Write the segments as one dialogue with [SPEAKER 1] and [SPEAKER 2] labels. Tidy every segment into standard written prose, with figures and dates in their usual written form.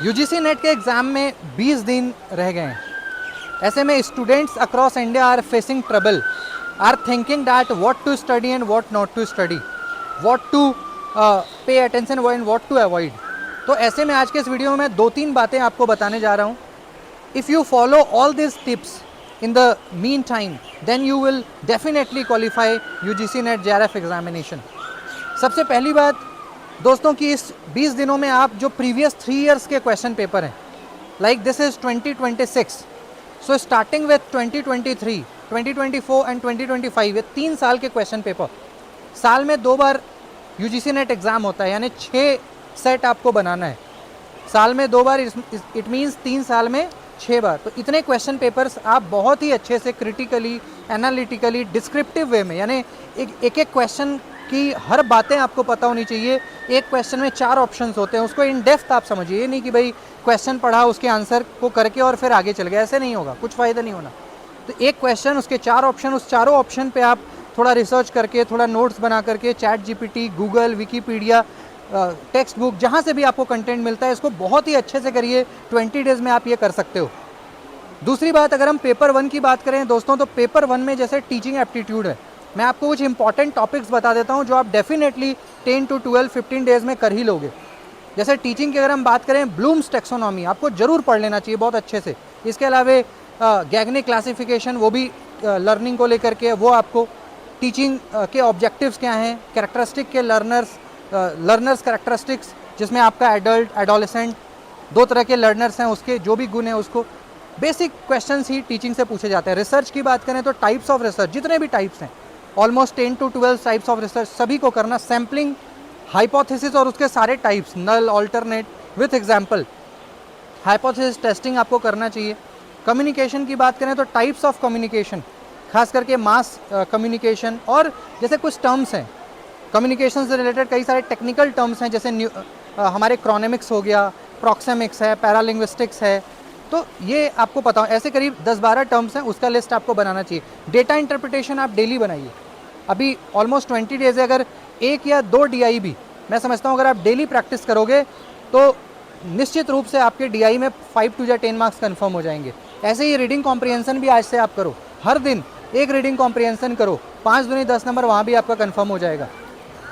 [SPEAKER 1] UGC net के exam में 20 दिन रह गए हैं। ऐसे में students across India are facing trouble, are thinking that what to study and what not to study, what to pay attention and what to avoid. तो ऐसे में आज के इस वीडियो में 2-3 बातें आपको बताने जा रहा हूँ। If you follow all this tips in the meantime, then you will definitely qualify UGC NET JRF examination. सबसे पहली बात दोस्तों कि इस 20 दिनों में आप जो प्रीवियस 3 इयर्स के क्वेश्चन पेपर हैं, like this is 2026, so starting with 2023, 2024 and 2025, ये 3 साल के क्वेश्चन पेपर, साल में 2 बार UGC NET एग्ज़ाम होता है, यानी 6 सेट आपको बनाना है। साल में 2 बार, इट मीन्स 3 साल में 6 बार। तो इतने क्वेश्चन पेपर्स आप बहुत ही अच्छे से क्रिटिकली, एनालिटिकली, डिस्क्रिप्टिव वे में, यानी एक क्वेश्चन की हर बातें आपको पता होनी चाहिए। एक क्वेश्चन में 4 ऑप्शंस होते हैं, उसको इन डेप्थ आप समझिए। ये नहीं कि भाई क्वेश्चन पढ़ा, उसके आंसर को करके और फिर आगे चल गए, ऐसे नहीं होगा, कुछ फ़ायदा नहीं होना। तो एक क्वेश्चन, उसके 4 ऑप्शन, उस चारों ऑप्शन पर आप थोड़ा रिसर्च करके, थोड़ा नोट्स बना करके, chat GPT, Google, Wikipedia, text book, जहाँ से भी आपको कंटेंट मिलता है, इसको बहुत ही अच्छे से करिए। 20 डेज़ में आप ये कर सकते हो। दूसरी बात, अगर हम पेपर 1 की बात करें दोस्तों, तो पेपर 1 में जैसे टीचिंग एप्टीट्यूड है, मैं आपको कुछ इंपॉर्टेंट टॉपिक्स बता देता हूँ जो आप डेफिनेटली 10 to 12, 15 डेज़ में कर ही लोगे। जैसे टीचिंग की अगर हम बात करें, ब्लूम्स टैक्सोनॉमी आपको ज़रूर पढ़ लेना चाहिए बहुत अच्छे से। इसके अलावा गैग्निक क्लासिफिकेशन, वो भी लर्निंग को लेकर के, वो आपको टीचिंग के ऑब्जेक्टिव्स क्या हैं, कैरेक्टरिस्टिक के लर्नर्स कैरेक्टरिस्टिक्स, जिसमें आपका एडल्ट, एडोलेसेंट, 2 तरह के लर्नर्स हैं, उसके जो भी गुण हैं, उसको बेसिक क्वेश्चंस ही टीचिंग से पूछे जाते हैं। रिसर्च की बात करें तो टाइप्स ऑफ रिसर्च, जितने भी टाइप्स हैं, almost 10 to 12 types of research, सभी को करना। सैम्पलिंग, हाइपोथेसिस और उसके सारे types, null, alternate, with example, hypothesis testing आपको करना चाहिए। कम्युनिकेशन की बात करें तो टाइप्स ऑफ कम्युनिकेशन, खास करके मास कम्युनिकेशन, और जैसे कुछ टर्म्स हैं कम्युनिकेशन से रिलेटेड, कई सारे टेक्निकल टर्म्स हैं, जैसे हमारे क्रोनेमिक्स हो गया, प्रॉक्सेमिक्स है, पैरालिंग्विस्टिक्स है, तो ये आपको पता हो। ऐसे करीब 10-12 टर्म्स हैं, उसका लिस्ट आपको बनाना चाहिए। डेटा इंटरप्रिटेशन आप डेली बनाइए। अभी ऑलमोस्ट 20 डेज़ है, अगर 1 या 2 DI भी, मैं समझता हूँ अगर आप डेली प्रैक्टिस करोगे तो निश्चित रूप से आपके DI में 5 to 10 मार्क्स कन्फर्म हो जाएंगे। ऐसे ही रीडिंग कॉम्प्रिहेंसन भी आज से आप करो, हर दिन एक रीडिंग कॉम्प्रिहेंसन करो, 5 दूनी 10 नंबर वहाँ भी आपका कन्फर्म हो जाएगा।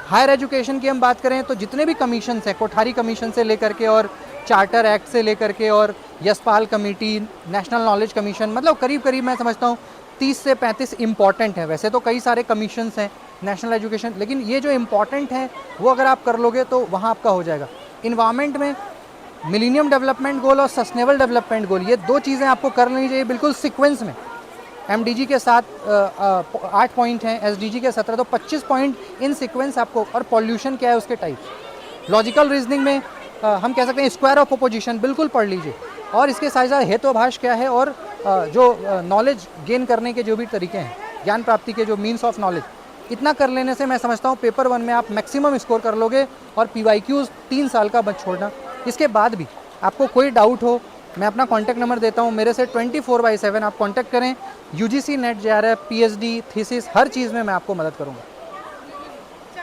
[SPEAKER 1] हायर एजुकेशन की हम बात करें तो जितने भी कमीशन हैं, कोठारी कमीशन से लेकर के और चार्टर एक्ट से लेकर के और Yashpal committee, national knowledge commission, मतलब करीब करीब मैं समझता हूँ 30 से 35 इम्पॉर्टेंट है। वैसे तो कई सारे कमीशंस हैं नेशनल एजुकेशन, लेकिन ये जो इम्पॉर्टेंट हैं वो अगर आप कर लोगे तो वहाँ आपका हो जाएगा। इन्वायरमेंट में मिलेनियम डेवलपमेंट गोल और सस्टेनेबल डेवलपमेंट गोल, ये 2 चीज़ें आपको कर लेनी चाहिए बिल्कुल सीक्वेंस में। MDG के 8 पॉइंट हैं, SDG के 17, तो 25 पॉइंट इन सीक्वेंस आपको। और पॉल्यूशन क्या है, उसके टाइप्स। लॉजिकल रीजनिंग में हम कह सकते हैं स्क्वायर ऑफ अपोजिशन बिल्कुल पढ़ लीजिए, और इसके साथ साथ हेतुभाष क्या है, और जो नॉलेज गेन करने के जो भी तरीके हैं, ज्ञान प्राप्ति के जो मीन्स ऑफ नॉलेज, इतना कर लेने से मैं समझता हूँ पेपर 1 में आप मैक्सिमम स्कोर कर लोगे। और PYQs 3 साल का मत छोड़ना। इसके बाद भी आपको कोई डाउट हो, मैं अपना कॉन्टैक्ट नंबर देता हूँ, मेरे से 24/7 आप कॉन्टैक्ट करें। UGC NET JRF, PhD, thesis, हर चीज़ में मैं आपको मदद करूँगा।